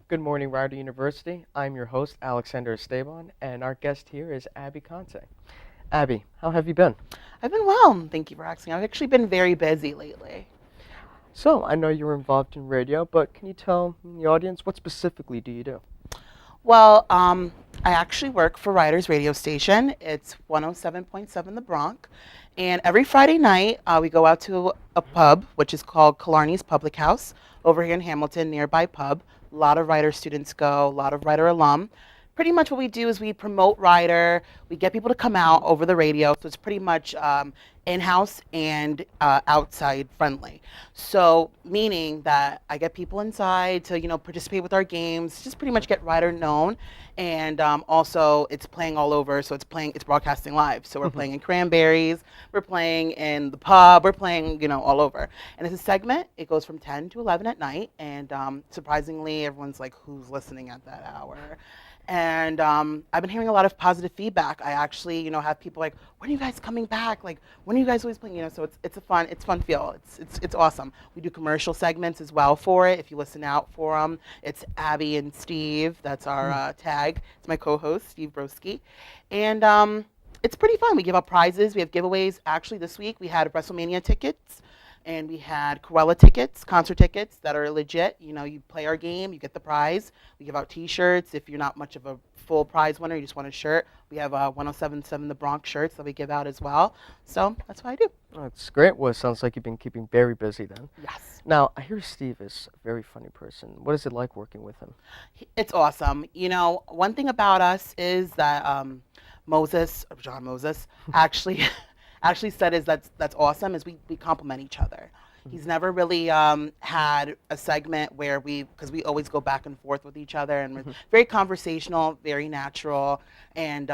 Good morning, Rider University. I'm your host, Alexander Esteban, and our guest here is Abby Conte. Abby, how have you been? I've been well, thank you for asking. I've actually been very busy lately. So, I know you're involved in radio, but can you tell the audience what specifically do you do? Well, I actually work for Ryder's radio station. It's 107.7 The Bronx. And every Friday night, we go out to a pub, which is called Killarney's Public House, over here in Hamilton, nearby pub. A lot of Ryder students go, a lot of Ryder alum. Pretty much what we do is we promote Ryder. We get people to come out over the radio. So it's pretty much in-house and outside friendly. So meaning that I get people inside to participate with our games, just pretty much get Ryder known, and also it's playing all over. So it's broadcasting live. So we're playing in Cranberries, we're playing in the pub, we're playing all over. And it's a segment. It goes from 10 to 11 at night, and surprisingly, everyone's like, "Who's listening at that hour?" And I've been hearing a lot of positive feedback. I actually, have people like, "When are you guys coming back? Like, when are you guys always playing?" So it's fun feel. It's awesome. We do commercial segments as well for it. If you listen out for them, it's Abby and Steve. That's our tag. It's my co-host Steve Broski, and it's pretty fun. We give out prizes. We have giveaways. Actually, this week we had WrestleMania tickets. And we had Cruella tickets, concert tickets that are legit. You play our game, you get the prize. We give out T-shirts. If you're not much of a full prize winner, you just want a shirt, we have 1077 The Bronx shirts that we give out as well. So that's what I do. That's great. Well, it sounds like you've been keeping very busy then. Yes. Now, I hear Steve is a very funny person. What is it like working with him? It's awesome. One thing about us is that John Moses, actually actually said is that's awesome is we complement each other. He's never really had a segment where because we always go back and forth with each other, and we're very conversational, very natural, and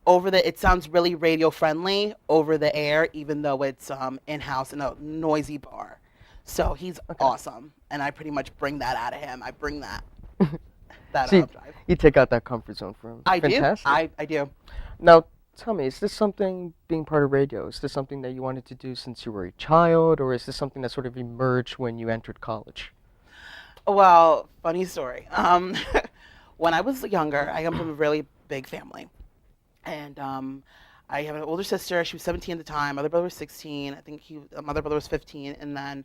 it sounds really radio friendly over the air, even though it's in-house in a noisy bar. So he's awesome, and I pretty much bring that out of him. I bring that So drive. you take out that comfort zone for him. I do. Fantastic. I do. Now, tell me, is this something, being part of radio, is this something that you wanted to do since you were a child, or is this something that sort of emerged when you entered college? Well, funny story. When I was younger, I come from a really big family. And I have an older sister. She was 17 at the time. My other brother was 16. I think my other brother was 15. And then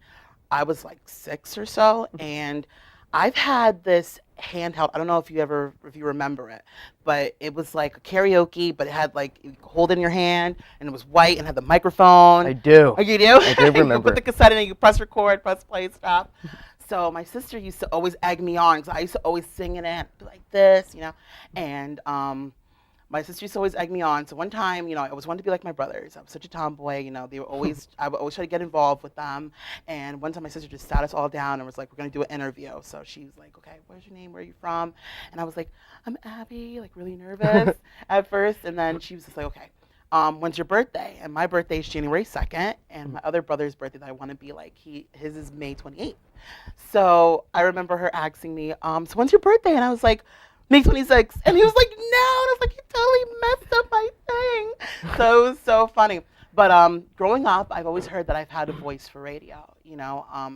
I was like 6 or so. And I've had this handheld. I don't know if you remember it, but it was like a karaoke, but it had like you could hold it in your hand, and it was white and had the microphone. I do. Oh, you do? I do You remember put the it. cassette in, and you press record, press play, stop. So my sister used to always egg me on because I used to always sing it and be like this. And my sister used to always egg me on. So one time, I always wanted to be like my brothers. I was such a tomboy. I would always try to get involved with them. And one time my sister just sat us all down and was like, "We're going to do an interview." So she was like, "Okay, where's your name? Where are you from?" And I was like, "I'm Abby," like really nervous at first. And then she was just like, "Okay, when's your birthday?" And my birthday is January 2nd. And my other brother's birthday that I want to be like, his is May 28th. So I remember her asking me, "So when's your birthday?" And I was like, May 26th. And he was like, "No." And I was like, "You totally messed up my thing." So it was so funny. But growing up, I've always heard that I've had a voice for radio.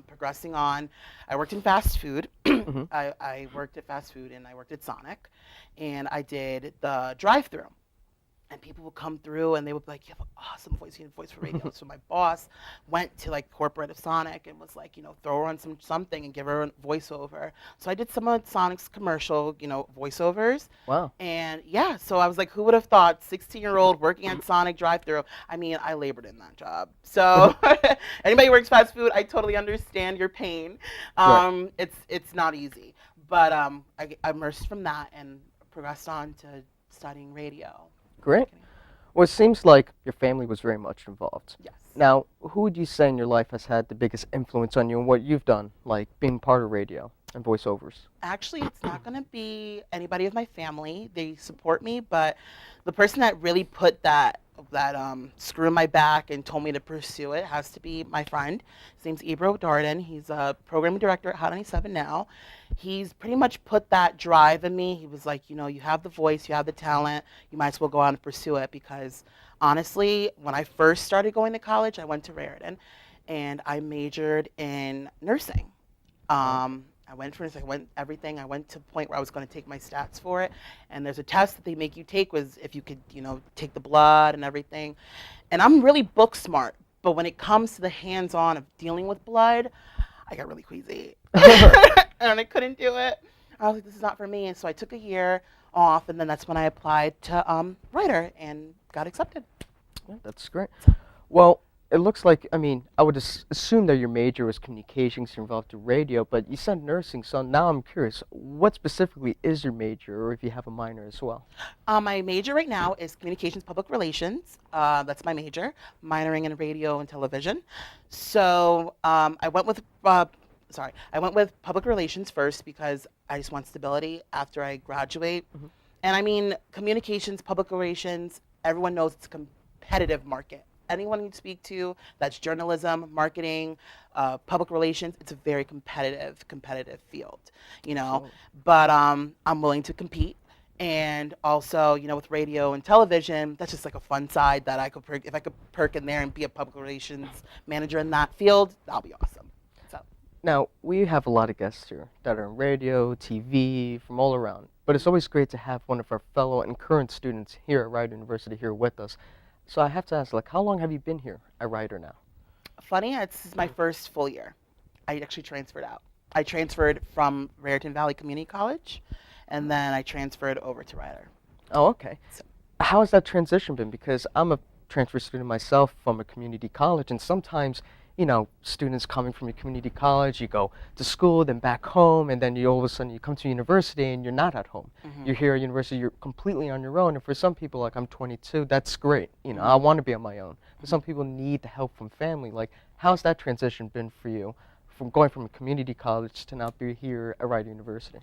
Progressing on, I worked in fast food. Hmm. I worked at fast food and I worked at Sonic. And I did the drive-through. And people would come through and they would be like, "You have an awesome voice. You have a voice for radio." So my boss went to like corporate of Sonic and was like, throw her on something and give her a voiceover. So I did some of Sonic's commercial, voiceovers. Wow. And yeah, so I was like, who would have thought 16-year-old working at Sonic drive-through? I mean, I labored in that job. So anybody who works fast food, I totally understand your pain. Right. It's not easy. But I immersed from that and progressed on to studying radio. Great. Well, it seems like your family was very much involved. Yes. Now, who would you say in your life has had the biggest influence on you and what you've done, like being part of radio and voiceovers? Actually, it's not going to be anybody of my family. They support me, but the person that really put that screw in my back and told me to pursue it has to be my friend. His name's Ebro Darden. He's a programming director at Hot 97 now. He's pretty much put that drive in me. He was like, you have the voice, you have the talent, you might as well go out and pursue it because honestly, when I first started going to college, I went to Raritan and I majored in nursing. I I went for it. I went everything. I went to the point where I was going to take my stats for it. And there's a test that they make you take was if you could, take the blood and everything. And I'm really book smart. But when it comes to the hands-on of dealing with blood, I got really queasy. And I couldn't do it. I was like, this is not for me. And so I took a year off, and then that's when I applied to writer and got accepted. Yeah, that's great. Well, it looks like, I mean, I would assume that your major was communications, you're involved in radio, but you said nursing, so now I'm curious, what specifically is your major, or if you have a minor as well? My major right now is communications public relations. That's my major, minoring in radio and television. So I went with public relations first because I just want stability after I graduate. Hmm. And I mean, communications, public relations, everyone knows it's a competitive market. Anyone you speak to, that's journalism, marketing, public relations, it's a very competitive field, you know. Sure. But I'm willing to compete. And also, with radio and television, that's just like a fun side that I could if I could perk in there and be a public relations manager in that field, that'll be awesome. So. Now, we have a lot of guests here that are in radio, TV, from all around, but it's always great to have one of our fellow and current students here at Rider University here with us. So I have to ask, like, how long have you been here at Rider now? Funny, this is my first full year. I actually transferred out. I transferred from Raritan Valley Community College, and then I transferred over to Rider. Oh, okay. So, How has that transition been? Because I'm a transfer student myself from a community college, and sometimes, students coming from a community college, you go to school, then back home, and then you all of a sudden you come to university and you're not at home. mhm, You're here at university, you're completely on your own. And for some people, like I'm 22, that's great. I mhm. want to be on my own. But some people need the help from family. Like, how's that transition been for you, from going from a community college to now be here at Rider University?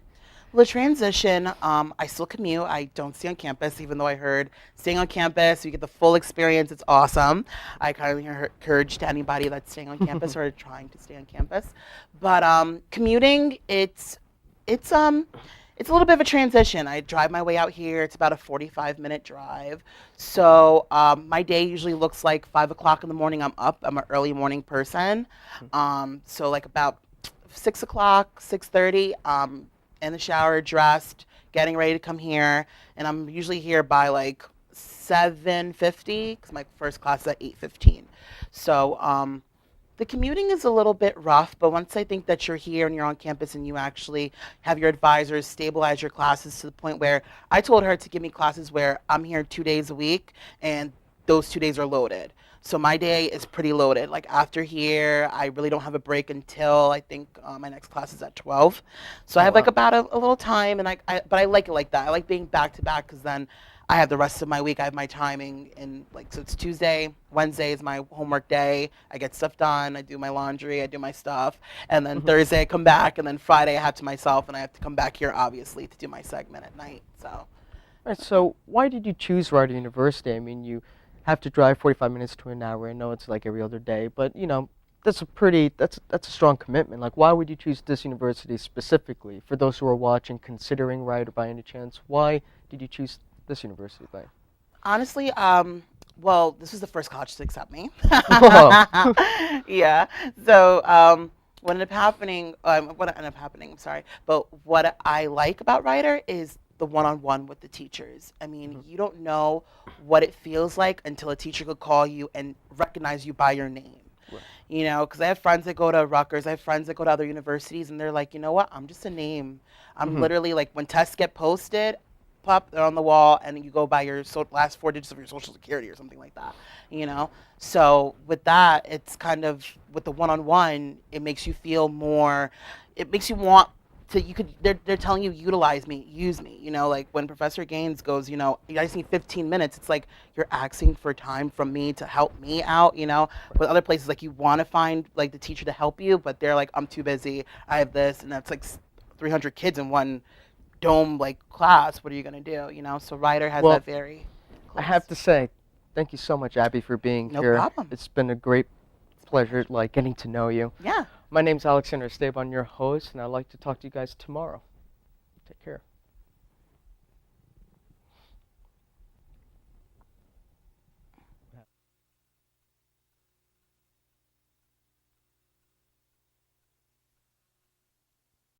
Well, the transition, I still commute. I don't stay on campus, even though I heard staying on campus, you get the full experience. It's awesome. I kind of encourage to anybody that's staying on campus or trying to stay on campus. But commuting, it's a little bit of a transition. I drive my way out here. It's about a 45-minute drive. So my day usually looks like 5 o'clock in the morning. I'm up. I'm an early morning person. So like about 6 o'clock, 6:30. In the shower, dressed, getting ready to come here, and I'm usually here by like 7:50 because my first class is at 8:15. So the commuting is a little bit rough, but once I think that you're here and you're on campus and you actually have your advisors stabilize your classes to the point where I told her to give me classes where I'm here 2 days a week and those 2 days are loaded. So my day is pretty loaded. Like after here, I really don't have a break until I think my next class is at 12. So I Oh, have like wow. about a little time, and but I like it like that. I like being back to back because then I have the rest of my week. I have my timing, and like so it's Tuesday, Wednesday is my homework day. I get stuff done. I do my laundry. I do my stuff, and then Mhm. Thursday I come back, and then Friday I have to myself, and I have to come back here obviously to do my segment at night. So. Right, so why did you choose Rider University? I mean, you have to drive 45 minutes to an hour. I know it's like every other day, but that's a strong commitment. Like, why would you choose this university specifically? For those who are watching, considering Rider by any chance, why did you choose this university by? Honestly, well, this was the first college to accept me. Whoa. Yeah. So, what ended up happening, I'm sorry, but what I like about Writer is the one-on-one with the teachers. I mean, Mhm. you don't know what it feels like until a teacher could call you and recognize you by your name. Right. Because I have friends that go to Rutgers, I have friends that go to other universities, and they're like, you know what? I'm just a name. I'm Mhm. literally like, when tests get posted, pop, they're on the wall, and you go by your last 4 digits of your social security or something like that. You know. So with that, it's kind of with the one-on-one, it makes you feel more. It makes you want to. You could. They're telling you utilize me, use me. Like when Professor Gaines goes, you guys need 15 minutes. It's like you're asking for time from me to help me out. With other places, like you want to find like the teacher to help you, but they're like, I'm too busy. I have this, and that's like 300 kids in one dome like class. What are you gonna do? So Ryder has Well, that very I close. have to say, thank you so much, Abby, for being No here. problem. It's been a great It's my pleasure, pleasure. like, getting to know you. Yeah. My name's Alexander Esteban, your host, and I'd like to talk to you guys tomorrow. Take care.